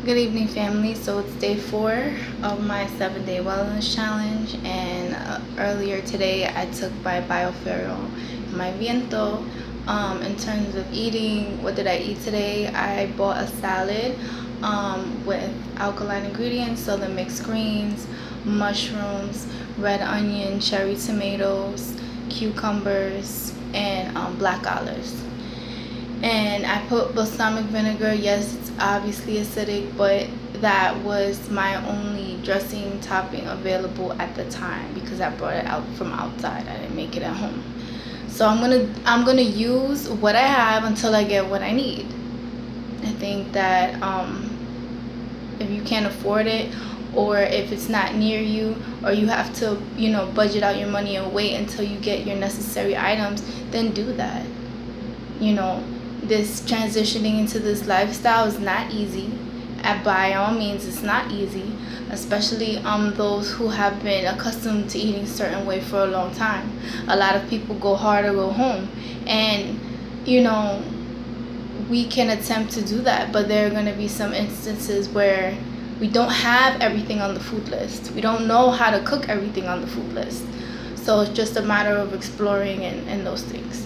Good evening, family. So it's day 4 of my 7-day wellness challenge, and earlier today I took my biofuel, my viento. In terms of eating, what did I eat today? I bought a salad with alkaline ingredients, so the mixed greens, mushrooms, red onion, cherry tomatoes, cucumbers, and black olives. And I put balsamic vinegar. Yes, it's obviously acidic, but that was my only dressing topping available at the time because I brought it out from outside. I didn't make it at home. So I'm gonna use what I have until I get what I need. I think that if you can't afford it, or if it's not near you, or you have to budget out your money and wait until you get your necessary items, then do that. This transitioning into this lifestyle is not easy. By all means, it's not easy, especially those who have been accustomed to eating a certain way for a long time. A lot of people go hard or go home, and we can attempt to do that, but there are going to be some instances where we don't have everything on the food list. We don't know how to cook everything on the food list. So it's just a matter of exploring and those things.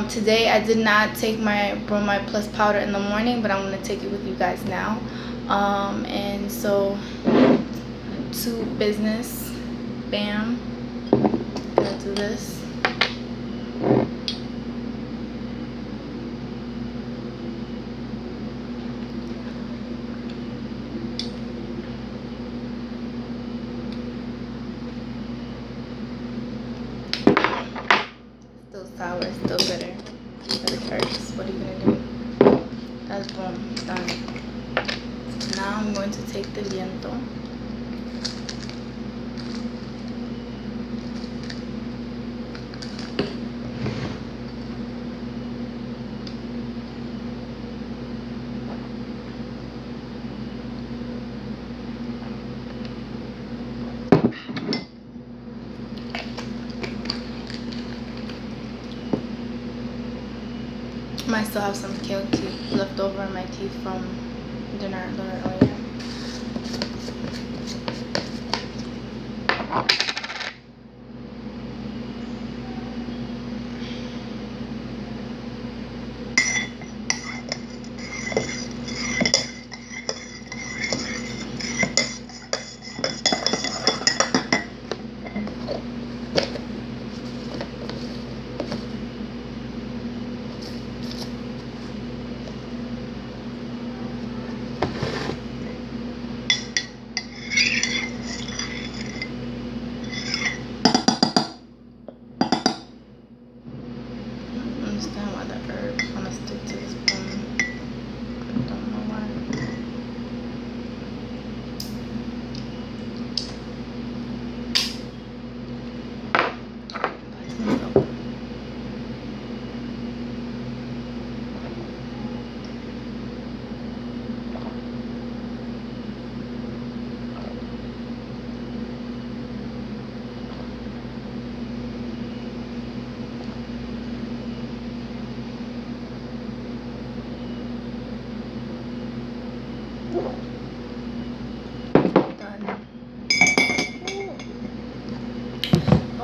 Today I did not take my bromide plus powder in the morning, but I'm going to take it with you guys now. And so to business. Bam. Gonna do this. Still sour, still bitter, but it hurts. What are you gonna do? That's boom, done. Now I'm going to take the viento. I might still have some kale teeth left over in my teeth from dinner a little earlier.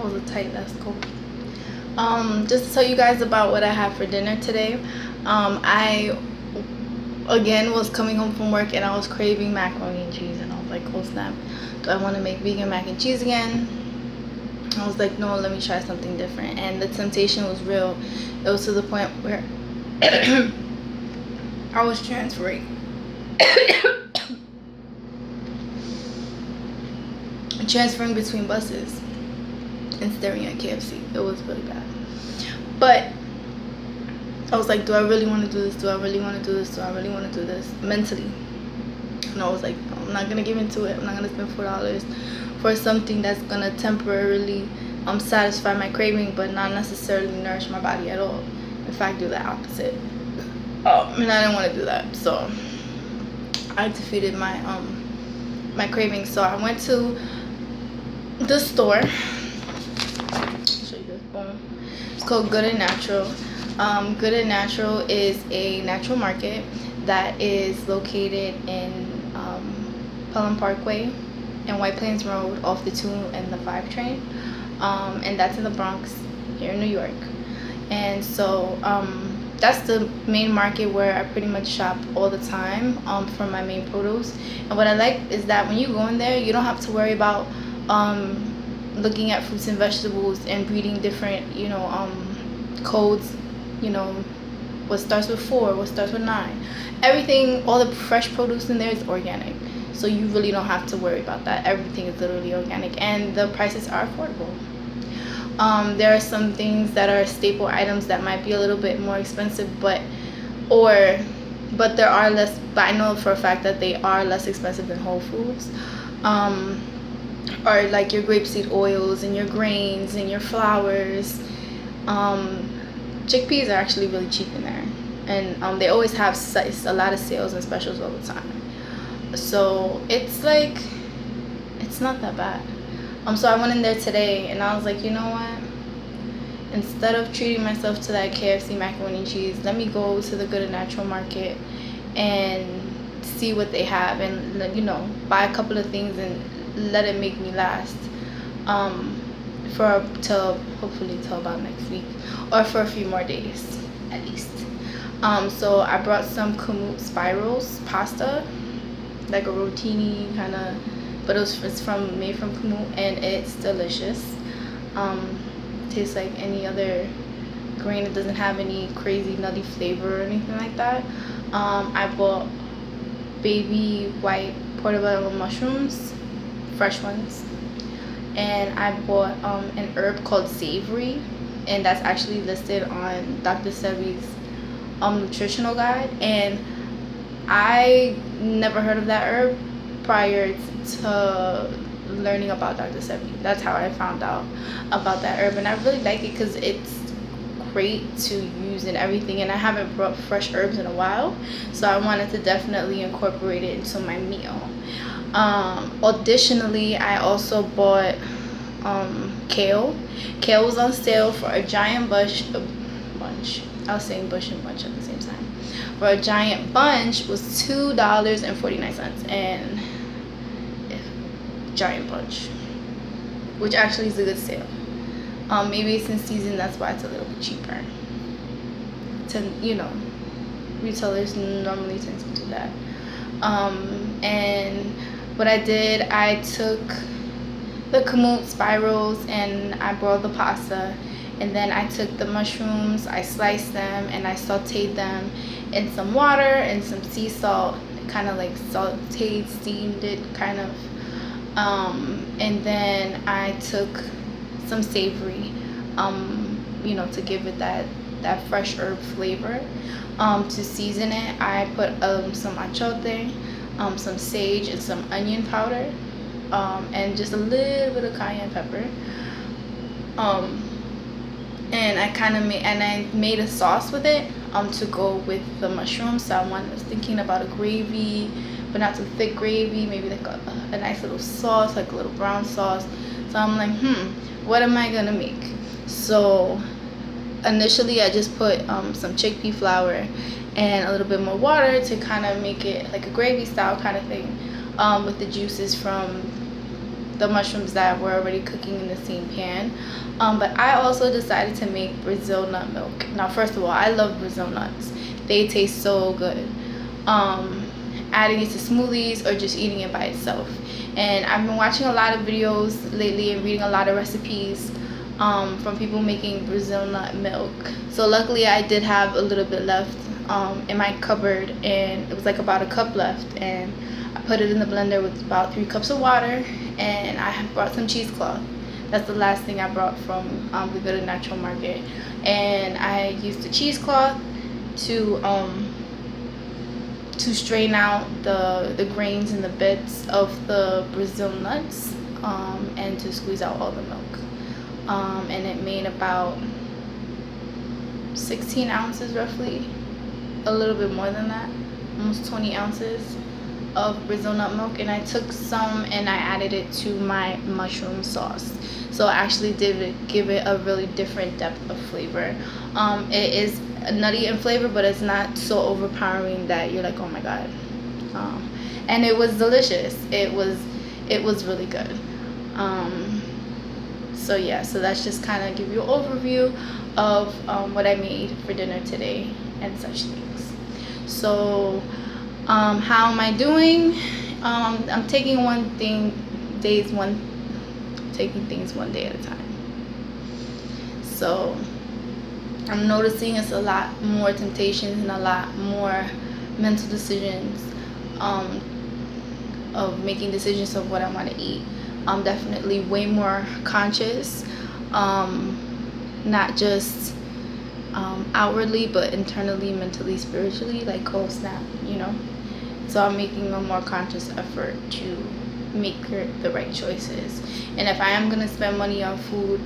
A tight ass coat. Just to tell you guys about what I had for dinner today. I again was coming home from work and I was craving macaroni and cheese, and I was like, oh snap, do I want to make vegan mac and cheese again? I was like, no, let me try something different. And the temptation was real. It was to the point where I was transferring between buses and staring at KFC. It was really bad. But I was like, do I really want to do this? Do I really want to do this? Do I really want to do this? Mentally. And I was like, no, I'm not going to give into it. I'm not going to spend $4 for something that's going to temporarily satisfy my craving, but not necessarily nourish my body at all. In fact, do the opposite. And I didn't want to do that. So I defeated my my cravings. So I went to the store. It's called Good and Natural. Good and Natural is a natural market that is located in Pelham Parkway and White Plains Road off the 2 and the 5 train, and that's in the Bronx here in New York. And so that's the main market where I pretty much shop all the time for my main produce. And what I like is that when you go in there, you don't have to worry about looking at fruits and vegetables and reading different codes, what starts with 4, what starts with 9. Everything, all the fresh produce in there is organic, so you really don't have to worry about that. Everything is literally organic, and the prices are affordable. There are some things that are staple items that might be a little bit more expensive, but there are less. But I know for a fact that they are less expensive than Whole Foods. Or like your grapeseed oils and your grains and your flours. Chickpeas are actually really cheap in there, and they always have a lot of sales and specials all the time. So it's not that bad. So I went in there today and I was like, you know what? Instead of treating myself to that KFC macaroni and cheese, let me go to the Good and Natural Market and see what they have, and buy a couple of things and let it make me last hopefully till about next week, or for a few more days at least. So I brought some kamut spirals pasta, like a rotini kind of, but it's made from kamut, and it's delicious. Tastes like any other grain. It doesn't have any crazy nutty flavor or anything like that. I bought baby white portobello mushrooms, fresh ones, and I bought an herb called savory, and that's actually listed on Dr. Sebi's nutritional guide, and I never heard of that herb prior to learning about Dr. Sebi. That's how I found out about that herb, and I really like it because it's great to use in everything, and I haven't brought fresh herbs in a while, so I wanted to definitely incorporate it into my meal. Additionally, I also bought kale. Kale was on sale for a giant bunch. I was saying bush and bunch at the same time. For a giant bunch was $2.49, and giant bunch, which actually is a good sale. Maybe it's in season, that's why it's a little bit cheaper. Retailers normally tend to do that. And what I did, I took the kamut spirals and I boiled the pasta, and then I took the mushrooms, I sliced them, and I sauteed them in some water and some sea salt, kind of like sauteed, steamed it kind of. And then I took some savory, to give it that fresh herb flavor. To season it, I put some achote, some sage, and some onion powder, and just a little bit of cayenne pepper. And I made a sauce with it to go with the mushrooms. So I was thinking about a gravy, but not too thick gravy, maybe like a nice little sauce, like a little brown sauce. So I'm like, what am I gonna make? So initially I just put some chickpea flour and a little bit more water to kind of make it like a gravy style kind of thing, with the juices from the mushrooms that were already cooking in the same pan. But I also decided to make Brazil nut milk. Now, first of all, I love Brazil nuts. They taste so good. Adding it to smoothies or just eating it by itself. And I've been watching a lot of videos lately and reading a lot of recipes from people making Brazil nut milk. So luckily I did have a little bit left in my cupboard, and it was like about a cup left, and I put it in the blender with about 3 cups of water, and I brought some cheesecloth. That's the last thing I brought from the Good and Natural Market, and I used the cheesecloth to strain out the grains and the bits of the Brazil nuts, and to squeeze out all the milk. And it made about 16 ounces roughly, a little bit more than that, almost 20 ounces of Brazil nut milk. And I took some and I added it to my mushroom sauce. So I actually did give it a really different depth of flavor. It is nutty in flavor, but it's not so overpowering that you're like, oh my god. And it was delicious. It was really good. So yeah, so that's just kind of give you an overview of what I made for dinner today and such things. So how am I doing? I'm taking taking things one day at a time. So I'm noticing it's a lot more temptations and a lot more mental decisions of making decisions of what I want to eat. I'm definitely way more conscious, not just outwardly, but internally, mentally, spiritually, like, oh snap, you know. So I'm making a more conscious effort to make the right choices. And if I am going to spend money on food,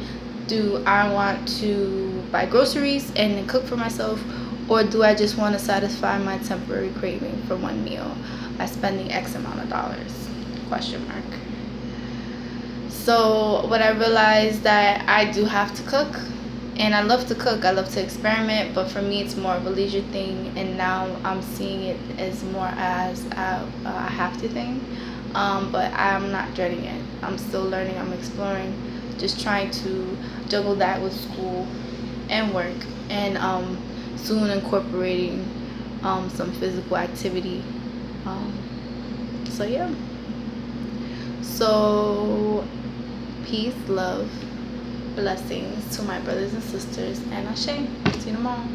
do I want to buy groceries and then cook for myself, or do I just want to satisfy my temporary craving for one meal by spending X amount of dollars? Question mark. So what I realized that I do have to cook, and I love to cook, I love to experiment, but for me it's more of a leisure thing, and now I'm seeing it as more as a have to thing. But I'm not dreading it. I'm still learning, I'm exploring, just trying to juggle that with school and work, and soon incorporating some physical activity. So yeah. So peace, love, blessings to my brothers and sisters, and Ashe. See you tomorrow.